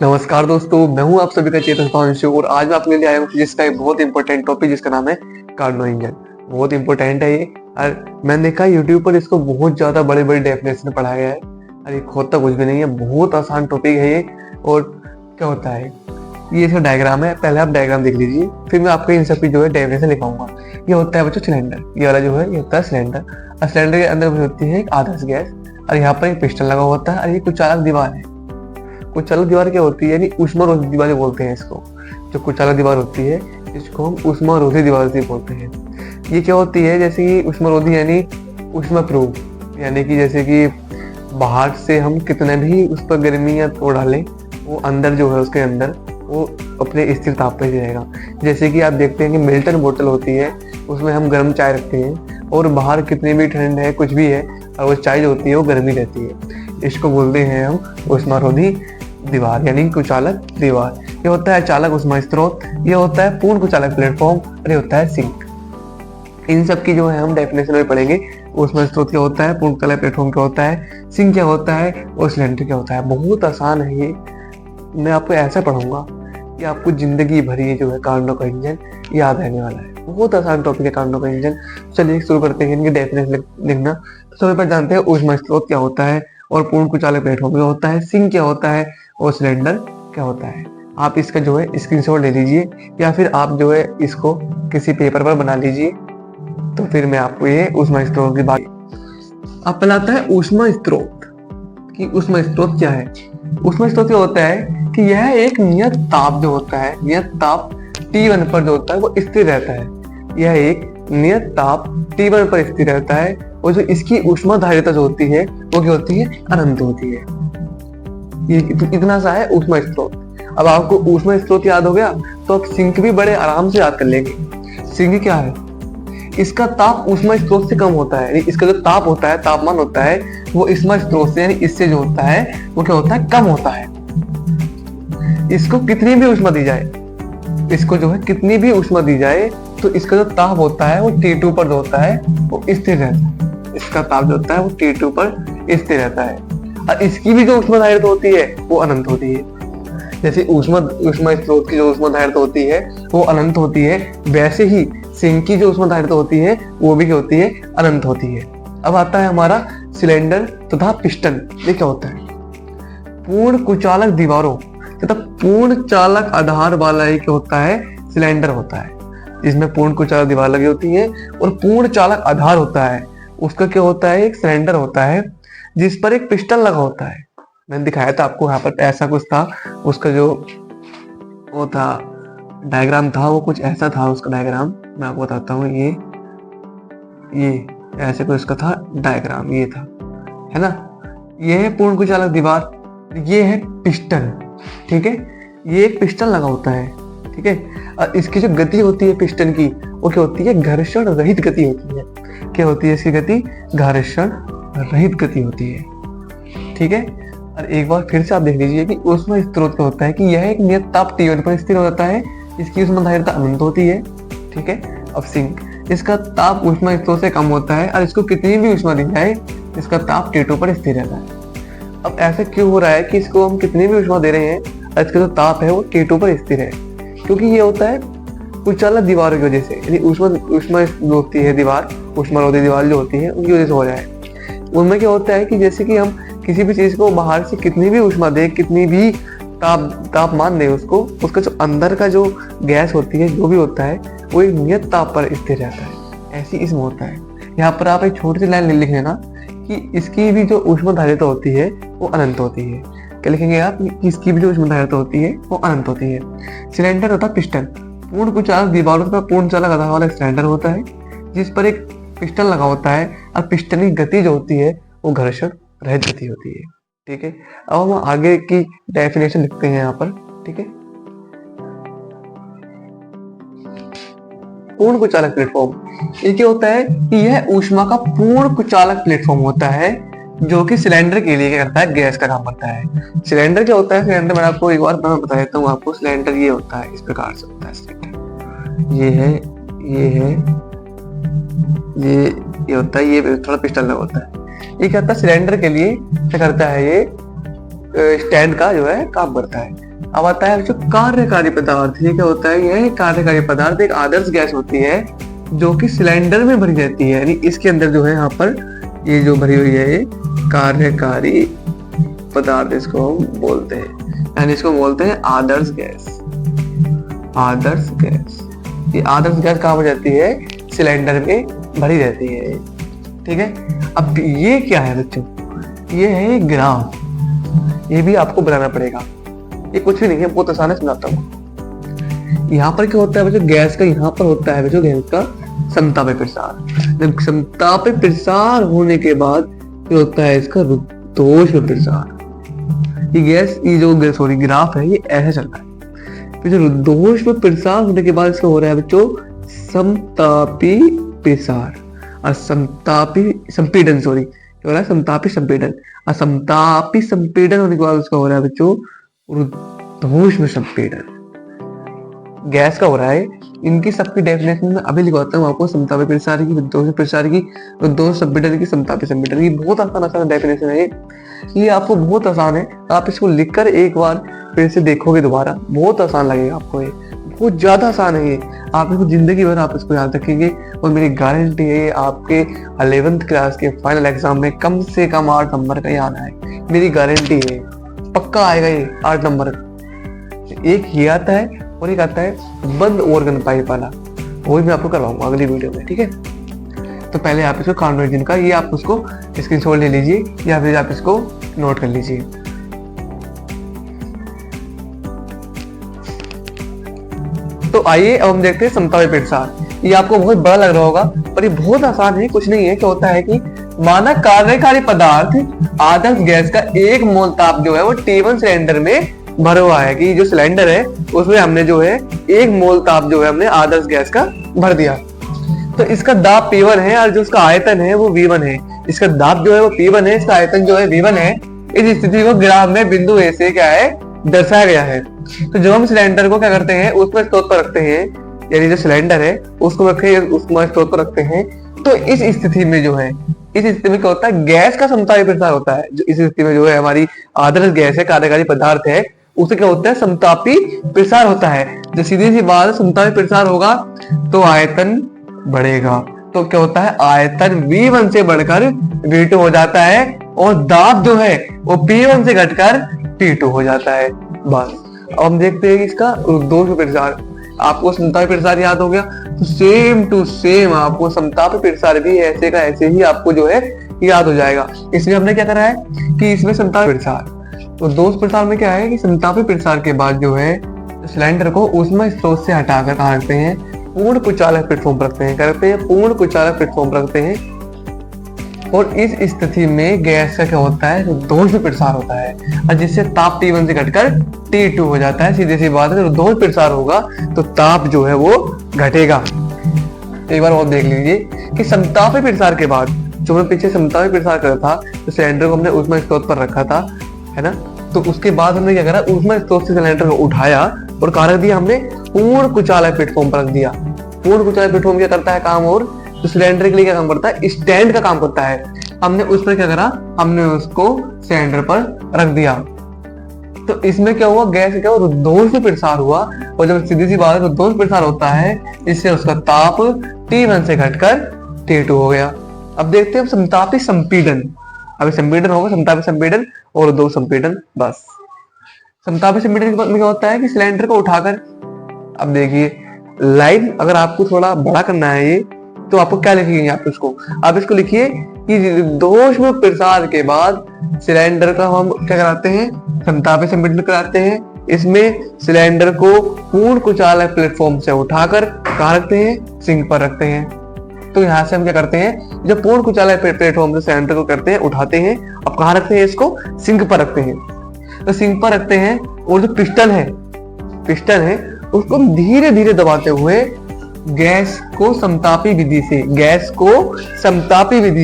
नमस्कार दोस्तों, मैं हूं आप सभी का चेतन पांशु और आज मैं आपके लिए आया हूं जिसका एक बहुत इंपॉर्टेंट टॉपिक जिसका नाम है कार्नो इंजन। बहुत इंपॉर्टेंट है ये और मैंने देखा यूट्यूब पर इसको बहुत ज्यादा बड़े-बड़े डेफिनेशन में पढ़ाया गया है और ये होता कुछ भी नहीं है, बहुत आसान टॉपिक है ये। और क्या होता है, ये इसका डायग्राम है, पहले आप डायग्राम देख लीजिए, फिर मैं आपको इन सब की जो है डेफिनेशन लिखाऊंगा। ये होता है बच्चों सिलेंडर, ये वाला जो है ये होता है सिलेंडर और सिलेंडर के अंदर होती है एक आदर्श गैस और यहाँ पर एक पिस्टन लगा होता है और ये कुचालक दीवार है। कुचालक दीवार क्या होती है, यानी ऊष्मारोधी दीवार बोलते हैं इसको। जो कुचालक दीवार होती है इसको हम ऊष्मारोधी दीवार से बोलते हैं। ये क्या होती है, जैसे कि ऊष्मारोधी यानी ऊष्मा प्रूफ, यानी कि जैसे कि बाहर से हम कितने भी उस पर गर्मी या तो डालें, वो अंदर जो है उसके अंदर वो अपने स्थिर ताप पे रहेगा। जैसे कि आप देखते हैं कि मिल्टन बोतल होती है, उसमें हम गर्म चाय रखते हैं और बाहर कितनी भी ठंड है कुछ भी है और वो चाय जो होती है वो गर्मी रहती है। इसको बोलते हैं हम ऊष्मारोधी दीवार यानी कुचालक दीवार। ये होता है चालक ऊष्मा स्रोत, ये होता है पूर्ण कुचालक प्लेटफॉर्म और ये होता है सिंक। इन सब की जो है हम डेफिनेशन में पढ़ेंगे। ऊष्मा स्रोत क्या होता है, पूर्ण कुचालक प्लेटफॉर्म क्या होता है, सिंक क्या होता है और सिलेंडर क्या होता है। बहुत आसान है ये, मैं आपको ऐसा पढ़ाऊंगा कि आपको जिंदगी भर ये जो है कार्नो का इंजन याद रहने वाला है। बहुत आसान टॉपिक है कार्नो का इंजन। चलिए शुरू करते हैं इनके डेफिनेशन लिखना। तो सबसे पहले जानते हैं ऊष्मा स्रोत क्या होता है और पूर्ण कुचालक प्लेटफॉर्म क्या होता है, सिंक क्या होता है और सिलेंडर क्या होता है। आप इसका जो है स्क्रीनशॉट ले लीजिए या फिर आप जो है इसको किसी पेपर पर बना लीजिए, तो फिर मैं आपको ये ऊष्मा स्रोत की बात। अब पहला आता है ऊष्मा स्रोत कि ऊष्मा स्रोत क्या है। ऊष्मा स्रोत क्या होता है कि यह एक नियत ताप जो होता है, नियत ताप T1 पर जो होता है वो स्थिर रहता है। यह एक नियत ताप T1 पर स्थिर रहता है और जो इसकी ऊष्मा धारिता जो होती है वो क्या होती है, अनंत होती है। ये इतना सा है ऊष्मा स्रोत। अब आपको ऊष्मा स्रोत याद हो गया तो आप सिंक भी बड़े आराम से याद कर लेंगे। सिंक क्या है, इसका ताप ऊष्मा स्रोत से कम होता है, इसका जो ताप होता है, तापमान होता है वो ऊष्मा स्रोत से यानी इससे जो होता है वो क्या होता है, कम होता है। इसको कितनी भी ऊष्मा दी जाए, इसको जो है कितनी भी ऊष्मा दी जाए तो इसका जो ताप होता है वो T2 पर जो होता है वो स्थिर रहता है। इसका ताप जो होता है वो T2 पर स्थिर रहता है और इसकी भी जो ऊष्मा धारिता होती है वो अनंत होती है। जैसे ऊष्मा स्रोत की जो ऊष्मा धारिता होती है वो अनंत होती है, वैसे ही सिंक की जो ऊष्मा धारिता होती है वो भी क्या होती है, अनंत होती है। अब आता है हमारा सिलेंडर तथा पिस्टन। ये क्या होता है, पूर्ण कुचालक दीवारों तथा पूर्ण चालक आधार वाला ही क्या होता है, सिलेंडर होता है। इसमें पूर्ण कुचालक दीवार लगी होती है और पूर्ण चालक आधार होता है, उसका क्या होता है, एक सिलेंडर होता है जिस पर एक पिस्टन लगा होता है। मैंने दिखाया था आपको, यहाँ पर ऐसा कुछ था, उसका जो वो था डायग्राम था वो कुछ ऐसा था। उसका डायग्राम मैं आपको बताता हूँ, ये ऐसे कुछ उसका था डायग्राम, ये था, है ना। ये है पूर्ण कुचालक दीवार, ये है पिस्टन, ठीक है। ये एक पिस्टन लगा होता है, ठीक है। और इसकी जो गति होती है पिस्टन की वो क्या होती है, घर्षण रहित गति होती है। क्या होती है इसकी गति, घर्षण रहित गति होती है, ठीक है। और एक बार फिर से आप देख लीजिए कि ऊष्मा स्रोत क्या होता है कि यह एक नियत ताप T1 पर स्थिर हो जाता है, इसकी ऊष्मा धारिता अनंत होती है, ठीक है। अब सिंक, इसका ताप ऊष्मा स्रोत से कम होता है और इसको कितनी भी ऊष्मा दी जाए इसका ताप T2 पर स्थिर रहता है। अब ऐसा क्यों हो रहा है कि इसको हम कितनी भी ऊष्मा दे रहे हैं और इसका जो ताप है वो T2 पर स्थिर है, क्योंकि ये होता है कुचालक दीवारों की वजह से, यानी ऊष्मा होती है दीवार, ऊष्मारोधी दीवार जो होती है उनकी वजह से हो रहा है। उनमें क्या होता है कि जैसे कि हम किसी भी चीज को बाहर से कितनी भी ऊष्मा दे, कितनी भी तापमान दे उसको, उसका जो अंदर का जो गैस होती है जो भी होता है वो एक नियत ताप पर स्थिर रहता है। ऐसी इसमें होता है। यहाँ पर आप एक छोटी सी लाइन लिख लेना कि इसकी भी जो ऊष्मा धारिता होती है वो अनंत होती है। क्या लिखेंगे आप कि इसकी भी जो ऊष्मा धारिता होती है वो अनंत होती है। सिलेंडर होता है पिस्टन, पूर्ण कुचालक दीवारों पर पूर्ण चालक आधार वाला सिलेंडर होता है जिस पर एक पिस्टन लगा होता है और पिस्टन की गति जो होती है वो घर्षण रहित गति होती है, ठीक है। अब हम आगे की डेफिनेशन लिखते हैं यहाँ पर, ठीक है। पूर्ण कुचालक प्लेटफॉर्म, ये क्या होता है कि यह ऊष्मा का पूर्ण कुचालक प्लेटफॉर्म होता है जो कि सिलेंडर के लिए क्या करता है, गैस का काम करता है। सिलेंडर क्या होता है, सिलेंडर मैं आपको एक बार मैं बता देता हूँ आपको। सिलेंडर ये होता है, इस प्रकार से होता है सिलेंडर। ये है, ये होता है, ये थोड़ा पिस्टन लगा होता है। ये क्या होता है, सिलेंडर के लिए क्या करता है, ये स्टैंड का जो है काम करता है। अब आता है जो कार्यकारी पदार्थ। ये क्या होता है? यह कार्यकारी पदार्थ एक आदर्श गैस होती है जो कि सिलेंडर में भरी रहती है, यानी इसके अंदर जो है यहाँ पर ये जो भरी हुई है ये कार्यकारी पदार्थ इसको हम बोलते हैं, यानी इसको बोलते हैं आदर्श गैस। आदर्श गैस, ये आदर्श गैस कहाँ पर जाती है? सिलेंडर में भरी रहती है। ठीक है, अब ये क्या है बच्चों? ये है ग्राफ, ये भी आपको बनाना पड़ेगा। ये कुछ भी नहीं है, बहुत आसान है, समझाता हूँ। यहाँ पर क्या होता है बच्चों? गैस का यहाँ पर होता है बच्चों गैस का समतापी प्रसार। जब समतापी प्रसार होने के बाद क्या होता है? इसका रुद्धोष्म प्रसार। ये गैस, ये जो गैस सॉरी ग्राफ है, ये ऐसे चल रहा है। फिर जो रुद्धोष्म प्रसार होने के बाद इसका हो रहा है बच्चों समतापी प्रसार और समतापी संपीडन, सॉरी क्या हो रहा है? समतापी संपीडन। और समतापी संपीडन होने के बाद उसका हो रहा है बच्चों रुद्धोष्म संपीडन। गैस का हो रहा है। इनकी सबकी डेफिनेशन में अभी लिखवाता हूँ आपको, समतापी प्रसार की, रुद्धोष्म प्रसार की, रुद्धोष्म संपीडन की, समतापी संपीडन की। बहुत आसान डेफिनेशन है ये आपको बहुत आसान है। आप इसको लिखकर एक बार फिर से देखोगे दोबारा, बहुत आसान लगेगा आपको। ये बहुत ज्यादा आसान है ये, आप इसको जिंदगी भर आप इसको याद रखेंगे और मेरी गारंटी है आपके 11th क्लास के फाइनल एग्जाम में कम से कम 8 नंबर का याद आए, मेरी गारंटी है, पक्का आएगा ये 8 नंबर। एक ये आता है और एक आता है बंद ऑर्गन पाइप वाला, वो भी मैं आपको करवाऊंगा अगली वीडियो में। ठीक है, तो पहले आप इसको कन्वर्जन का ये आप उसको स्क्रीनशॉट ले लीजिए या फिर आप इसको नोट कर लीजिए। तो आइए अब हम देखते हैं समतापी प्रसार। ये आपको बहुत बड़ा लग रहा होगा पर ये बहुत आसान है, कुछ नहीं है। क्या होता है कि माना कार्यकारी पदार्थ आदर्श गैस का 1 मोल ताप जो है वो T1 सिलेंडर में भरा हुआ है, कि जो सिलेंडर है उसमें हमने जो है 1 मोल ताप जो है हमने आदर्श गैस का भर दिया। तो इसका दाब P1 है और जो उसका आयतन है वो V1 है। इसका दाब जो है वो P1 है, इसका आयतन जो है V1 है। इस स्थिति को ग्राफ में बिंदु ए से क्या है दर्शाया गया है। तो जब हम सिलेंडर को क्या करते हैं उसमें स्रोत पर रखते हैं, यानी जो सिलेंडर है उसको रखे उसको स्रोत पर रखते हैं, तो इस स्थिति में जो है इस स्थिति में क्या होता है? गैस का समतापी प्रसार होता है। जो इस स्थिति में जो है हमारी आदर्श गैस है, कार्यकारी पदार्थ है, उसे क्या होता है? समतापी प्रसार होता है। जो सीधी सी बात है, समतापी प्रसार होगा तो आयतन बढ़ेगा। तो क्या होता है? आयतन V1 से बढ़कर V2 हो जाता है और दाब जो है वो P1 से घटकर P2 हो जाता है। बस अब हम देखते हैं कि इसका रुद्धोष्म प्रसार। आपको समतापी प्रसार याद हो गया तो सेम टू सेम आपको समतापी प्रसार भी ऐसे का ऐसे ही आपको जो है याद हो जाएगा। इसमें हमने क्या करा है कि इसमें समतापी प्रसार, तो दोष प्रसार में क्या है कि समतापी प्रसार के बाद जो है सिलेंडर को ऊष्मा स्रोत से हटाकर कहाँ रखते हैं? पूर्ण कुचालक प्लेटफॉर्म पर रखते हैं, पूर्ण कुचालक प्लेटफॉर्म पर रखते हैं। और इस स्थिति में गैस का क्या होता है? रुद्धोष्म प्रसार होता है और जिससे ताप T1 से घटकर T2 हो जाता है। सीधी सी बात है, रुद्धोष्म प्रसार होगा तो ताप जो है वो घटेगा। एक बार और देख लीजिए कि समतापी प्रसार के बाद जो हमने पीछे समतापी प्रसार करा था, तो सिलेंडर को हमने ऊष्मा स्रोत पर रखा था, है ना? तो उसके बाद हमने क्या करा? ऊष्मा स्रोत से सिलेंडर को उठाया और कहाँ रख दिया? हमने पूर्ण कुचालक प्लेटफॉर्म पर रख दिया। पूर्ण कुचालक प्लेटफॉर्म क्या करता है काम? और तो सिलेंडर के लिए क्या काम करता है? स्टैंड का काम करता है। हमने उस पर क्या करा? हमने उसको सिलेंडर पर रख दिया। तो इसमें क्या हुआ? गैस क्या हुआ? रुद्धोष्म प्रसार हुआ। और जब सीधी सी बात रुद्धोष्म प्रसार होता है, इससे उसका ताप T1 से घटकर T2 हो गया। अब देखते हैं समतापी संपीडन। अभी संपीडन होगा, समतापी संपीडन और रुद्धोष्म संपीडन। बस समतापी संपीडन में क्या होता है कि सिलेंडर को उठाकर, अब देखिए लाइन अगर आपको थोड़ा बड़ा करना है ये, तो आपको क्या लिखेंगे? आप इसको लिखिए कि रुद्धोष्म प्रसार के बाद सिलेंडर का हम क्या कराते हैं? समतापी संपीडन कराते हैं। इसमें सिलेंडर को पूर्ण कुचालक प्लेटफॉर्म से उठाकर कहाँ रखते हैं? सिंक पर रखते हैं। तो यहाँ से हम क्या करते हैं? जब पूर्ण कुचालक प्लेटफॉर्म से सिलेंडर को करते हैं, उठाते हैं, अब कहाँ रखते हैं? इसको सिंक पर रखते हैं। तो सिंक पर रखते हैं और जो पिस्टन है उसको धीरे धीरे दबाते हुए गैस को समतापी विधि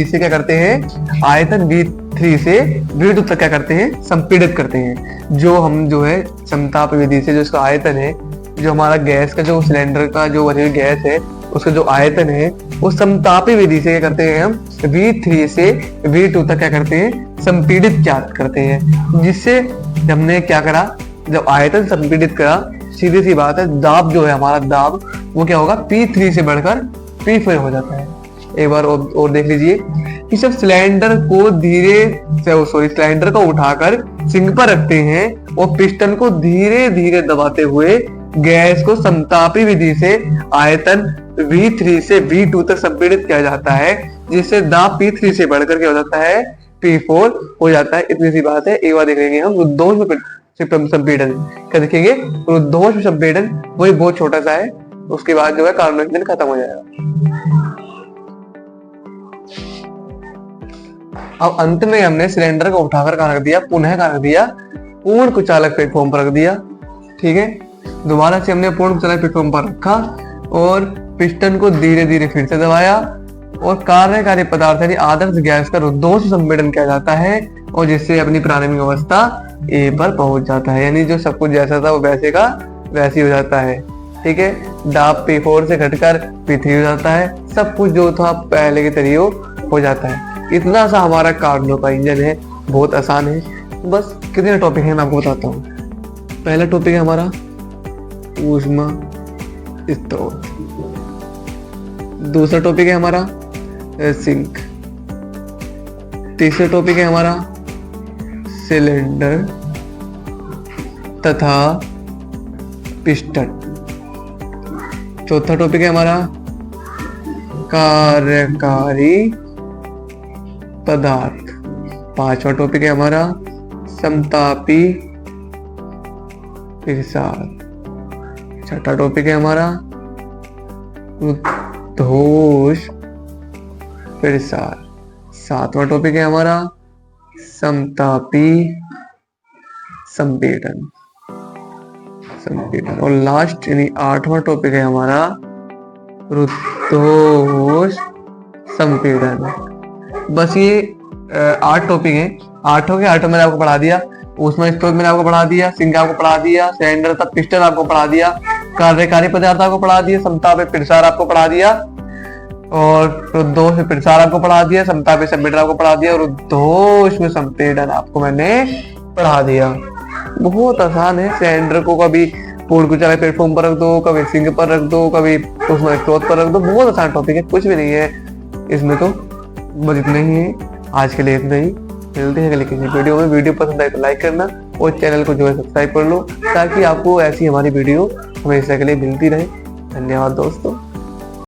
से क्या करते हैं? आयतन V3 से V2 तक क्या करते हैं? संपीड़ित करते हैं। जो हम जो है समतापी विधि से जो इसका आयतन है, जो हमारा गैस का जो सिलेंडर का जो गैस है उसका जो आयतन है वो समतापी विधि से क्या करते हैं? हम V3 से V2 तक क्या करते हैं? संपीड़ित करते हैं। जिससे हमने क्या करा? जब आयतन संपीड़ित करा, सीधी सी बात है दाब जो है हमारा दाब वो क्या होगा, P3 से बढ़कर P4 हो जाता है। एक बार और देख लीजिए कि जब सिलेंडर को उठाकर सिंक पर रखते हैं और पिस्टन को धीरे धीरे दबाते हुए गैस को समतापी विधि से आयतन V3 से V2 तक संपीड़ित किया जाता है, जिससे दाब P3 से बढ़कर क्या हो जाता है, P4 हो जाता है। इतनी सी बात है। एक बार देख लेंगे हम रुद्धोष में संपीड़न। क्या देखेंगे, रुद्धोष में संपीड़न वही बहुत छोटा सा है, उसके बाद जो है कार्बन इंजन खत्म हो जाएगा। अब अंत में हमने सिलेंडर को उठाकर कहाँ रख दिया, पुनः कहाँ रख दिया, पूर्ण कुचालक प्लेटफॉर्म पर रख दिया। ठीक है, दोबारा से हमने पूर्ण कुचालक प्लेटफॉर्म पर रखा और पिस्टन को धीरे धीरे फिर से दबाया और कार्यकारी पदार्थ यानी आदर्श गैस का रुद्धोष संपीड़न किया जाता है और जिससे अपनी प्रारंभिक अवस्था ए पर पहुंच जाता है, यानी जो सब कुछ जैसा था वो वैसे का वैसे हो जाता है। ठीक है, दाब P4 से घटकर P3 हो जाता है, सब कुछ जो था पहले के तरीके हो जाता है। इतना सा हमारा कार्नो का इंजन है, बहुत आसान है। बस कितने टॉपिक है मैं आपको बताता हूँ। पहला टॉपिक है हमारा ऊष्मा स्रोत, दूसरा टॉपिक है हमारा सिंक, तीसरा टॉपिक है हमारा सिलेंडर तथा पिस्टन, चौथा टॉपिक है हमारा कार्यकारी पदार्थ, पांचवा टॉपिक है हमारा समतापी प्रसार, छठा टॉपिक है हमारा रुद्धोष प्रसार, सातवां टॉपिक है हमारा समतापी संपीड़न और लास्ट यानी आठवां टॉपिक है हमारा रुद्धोष संपीड़न। बस ये 8 टॉपिक हैं, आठों के आठों मैंने आपको पढ़ा दिया। ऊष्मा स्रोत मैंने आपको पढ़ा दिया, सिंक आपको पढ़ा दिया, सिलेंडर तथा पिस्टन आपको पढ़ा दिया, कार्यकारी पदार्थ आपको पढ़ा दिया, समतापी प्रसार आपको पढ़ा दिया और रुद्धोष में प्रसार आपको पढ़ा दिया, समतापी संपीड़न आपको पढ़ा दिया और रुद्धोष में संपीड़न आपको मैंने पढ़ा दिया। बहुत आसान है। सिलेंडर को कभी पूर्ण कुचालक प्लेटफॉर्म पर रख दो, कभी सिंक पर रख दो, कभी ऊष्मा स्रोत पर रख दो, बहुत आसान टॉपिक है, कुछ भी नहीं है इसमें। तो बस इतना ही है, आज के लिए इतना ही। मिलते हैं अगले किसी वीडियो में। वीडियो पसंद आए तो लाइक करना और चैनल को जो है सब्सक्राइब कर लो ताकि आपको ऐसी हमारी वीडियो हमेशा के लिए मिलती रहे। धन्यवाद दोस्तों।